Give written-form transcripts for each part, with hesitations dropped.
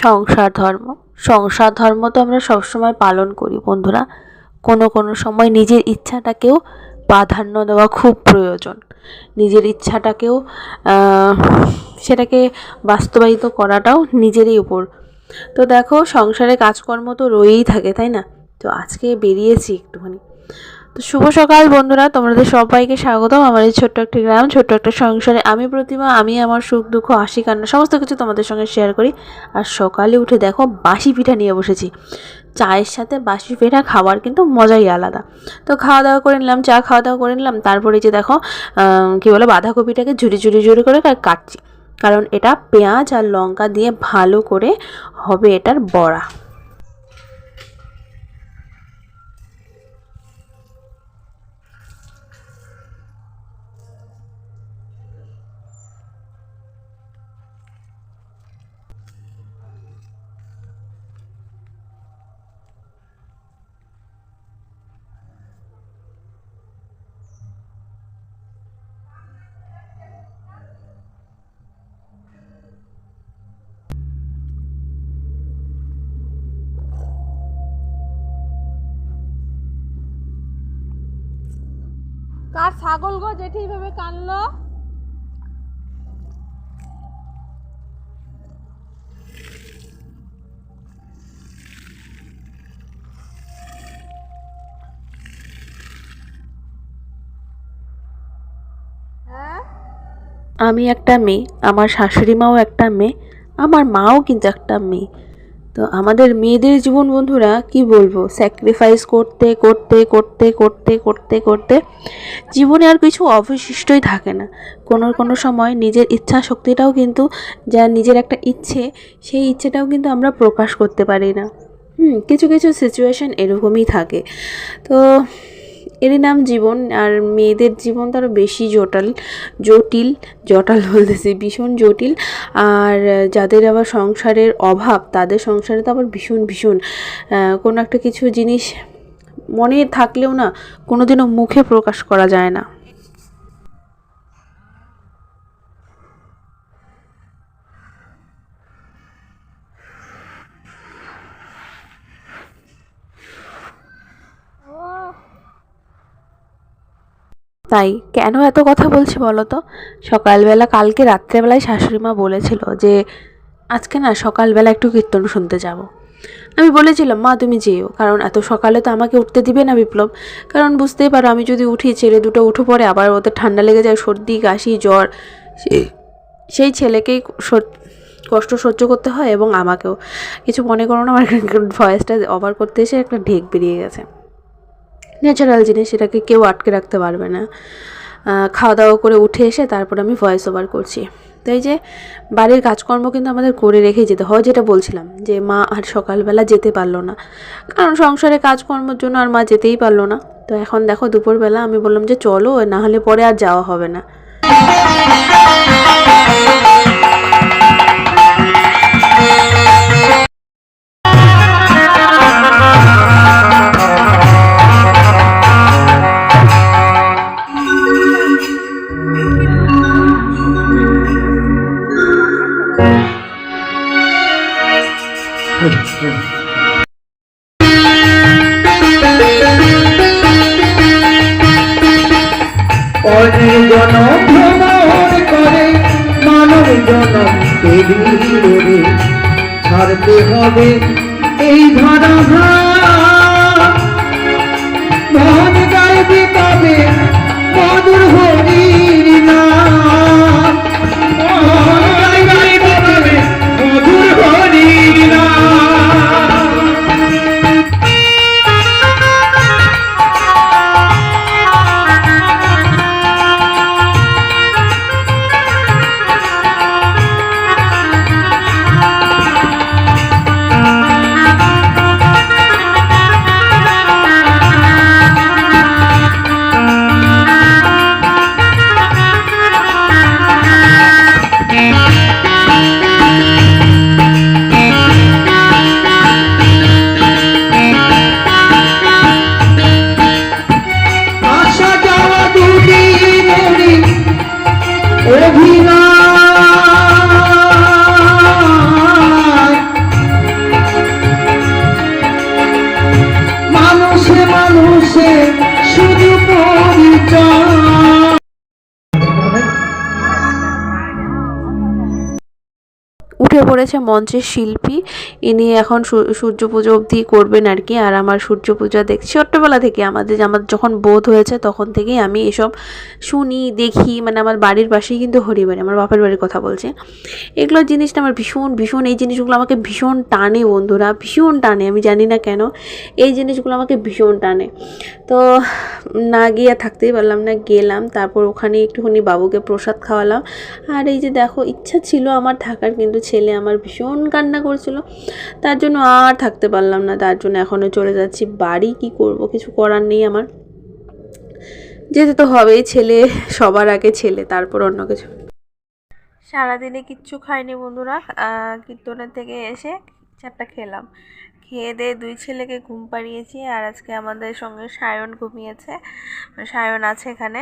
সংসার ধর্ম। সংসার ধর্ম তো আমরা সবসময় পালন করি বন্ধুরা। কোনো কোনো সময় নিজের ইচ্ছাটাকেও প্রাধান্য দেওয়া খুব প্রয়োজন। নিজের ইচ্ছাটাকেও সেটাকে বাস্তবায়িত করাটাও নিজেরই উপর। তো দেখো, সংসারে কাজকর্ম তো রয়েই থাকে, তাই না? তো আজকে বেরিয়েছি একটুখানি। তো শুভ সকাল বন্ধুরা, তোমাদের সবাইকে স্বাগতম আমার এই ছোট্ট একটি গ্রাম, ছোট্ট একটা সংসারে। আমি প্রতিমা, আমি আমার সুখ দুঃখ হাসি কান্না সমস্ত কিছু তোমাদের সঙ্গে শেয়ার করি। আর সকালে উঠে দেখো বাসি পিঠা নিয়ে বসেছি। চায়ের সাথে বাসি পিঠা খাওয়ার কিন্তু মজাই আলাদা। তো খাওয়া দাওয়া করে নিলাম, চা খাওয়া দাওয়া করে নিলাম। তারপরে যে দেখো কী বলে, বাঁধাকপিটাকে ঝুড়ি ঝুড়ি ঝুড়ি করে কাটছি, কারণ এটা পেঁয়াজ আর লঙ্কা দিয়ে ভালো করে হবে এটার বড়া। কার ছাগল গো জেঠি এইভাবে কানলো? হ্যাঁ, আমি একটা মেয়ে, আমার শাশুড়ি মাও একটা মেয়ে, আমার মাও কিন্তু একটা মেয়ে। তো আমাদের মেয়েদের জীবন বন্ধুরা কি বলবো, স্যাক্রিফাইস করতে করতে করতে করতে করতে করতে জীবনে আর কিছু অবশিষ্টই থাকে না। কোনো কোনো সময় নিজের ইচ্ছা শক্তিটাও কিন্তু, যা নিজের একটা ইচ্ছে, সেই ইচ্ছেটাও কিন্তু আমরা প্রকাশ করতে পারি না। কিছু কিছু সিচুয়েশান এরকমই থাকে। তো এরই নাম জীবন। আর মেয়েদের জীবন তো আরও বেশি জটিল বলতেছি, ভীষণ জটিল। আর যাদের আবার সংসারের অভাব, তাদের সংসারে তো আবার ভীষণ ভীষণ কোনো একটা কিছু জিনিস মনে থাকলেও না কোনোদিনও মুখে প্রকাশ করা যায় না। তাই কেন এত কথা বলছি বলো তো? সকালবেলা, কালকে রাত্রেবেলায় শাশুড়ি মা বলেছিল যে আজকে না সকালবেলা একটু কীর্তন শুনতে যাব। আমি বলেছিলাম, মা তুমি যেও, কারণ এত সকালে তো আমাকে উঠতে দিবে না বিপ্লব। কারণ বুঝতেই পারো, আমি যদি উঠি, ছেলে দুটো উঠে পড়ে, আবার ওদের ঠান্ডা লেগে যায়, সর্দি কাশি জ্বর, সেই ছেলেকেই কষ্ট সহ্য করতে হয় এবং আমাকেও। কিছু মনে করো না, আমার ভয়েসটা ওভার করতে এসে একটা ঢেক বেরিয়ে গেছে। ন্যাচারাল জিনিস, সেটাকে কেউ আটকে রাখতে পারবে না। খাওয়া দাওয়া করে উঠে এসে তারপর আমি ভয়েস ওভার করছি। তো এই যে বাড়ির কাজকর্ম কিন্তু আমাদের করে রেখেই যেতে হয়। যেটা বলছিলাম যে মা আর সকালবেলা যেতে পারলো না, কারণ সংসারে কাজকর্মের জন্য আর মা যেতেই পারলো না। তো এখন দেখো দুপুরবেলা আমি বললাম যে চলো, না হলে পরে আর যাওয়া হবে না। অনেক জনম ভ্রমণ করে মানব জনম পেরিয়ে ছাড়তে হবে এই ধরা মন গাইবে তবে মধুর হরির নাম, মন গাইবে তবে মধুর হরির নাম। করেছে মঞ্চের শিল্পী, ইনি এখন সূর্য পুজো অবধি করবেন আর কি। আর আমার সূর্য পূজা দেখছি ছোট্টবেলা থেকে, আমার যখন বোধ হয়েছে তখন থেকেই আমি এসব শুনি দেখি। মানে আমার বাড়ির পাশেই কিন্তু হরিবাড়ি, আমার বাপের বাড়ির কথা বলছি। এগুলো জিনিসটা আমার ভীষণ এই জিনিসগুলো আমাকে ভীষণ টানে বন্ধুরা, ভীষণ টানে। আমি জানি না কেন এই জিনিসগুলো আমাকে ভীষণ টানে। তো না গিয়ে থাকতেই পারলাম না, গেলাম। তারপর ওখানে একটুখানি বাবুকে প্রসাদ খাওয়ালাম। আর এই যে দেখো, ইচ্ছা ছিল আমার থাকার, কিন্তু ছেলে আমার ভীষণ কান্না করছিল, তার জন্য আর থাকতে পারলাম না। তার জন্য এখনও চলে যাচ্ছি বাড়ি। কি করব, কিছু করার নেই আমার, যেতে তো হবেই। ছেলে সবার আগে, ছেলে তারপর অন্য কিছু। সারাদিনে কিচ্ছু খাইনি বন্ধুরা, কীর্তনের থেকে এসে চারটা খেলাম, খেয়ে দিয়ে দুই ছেলেকে ঘুম পাড়িয়েছি। আর আজকে আমাদের সঙ্গে সায়ন ঘুমিয়েছে, সায়ন আছে এখানে।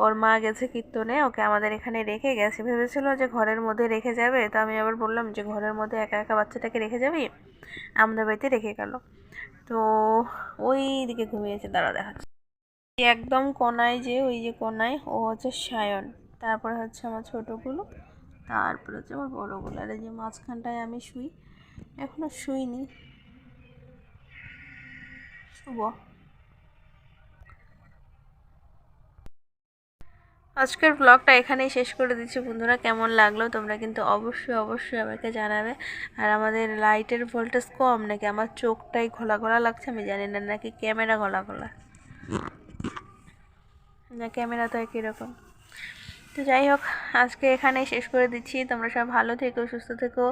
ওর মা গেছে কীর্তনে, ওকে আমাদের এখানে রেখে গেছে। ভেবেছিল যে ঘরের মধ্যে রেখে যাবে, তো আমি আবার বললাম যে ঘরের মধ্যে একা একা বাচ্চাটাকে রেখে যাবি, আমাদের বাড়িতে রেখে গেল। তো ওই দিকে ঘুমিয়েছে, দাঁড়া দেখাচ্ছে। একদম কোনায়, যে ওই যে কোনায়, ও হচ্ছে সায়ন, তারপরে হচ্ছে আমার ছোটোগুলো, তারপরে হচ্ছে আমার বড়োগুলো। আর এই যে মাঝখানটায় আমি শুই, এখনও শুইনি, শুভ। আজকের ব্লগটা এখানেই শেষ করে দিচ্ছি বন্ধুরা। কেমন লাগলো তোমরা কিন্তু অবশ্যই আমাকে জানাবে। আর আমাদের লাইটের ভোল্টেজ কম নাকি আমার চোখটাই ঘোলা ঘোলা লাগছে আমি জানি না, নাকি ক্যামেরা ঘোলা ঘোলা, না ক্যামেরা তো একই রকম। তো যাই হোক, আজকে এখানেই শেষ করে দিচ্ছি। তোমরা সব ভালো থেকো, সুস্থ থেকো।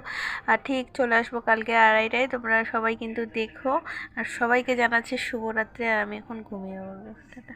আর ঠিক চলে আসবো কালকে 2:30টায়, তোমরা সবাই কিন্তু দেখো। আর সবাইকে জানাচ্ছি শুভরাত্রি। আর আমি এখন ঘুমিয়ে পড়বো। টাটা।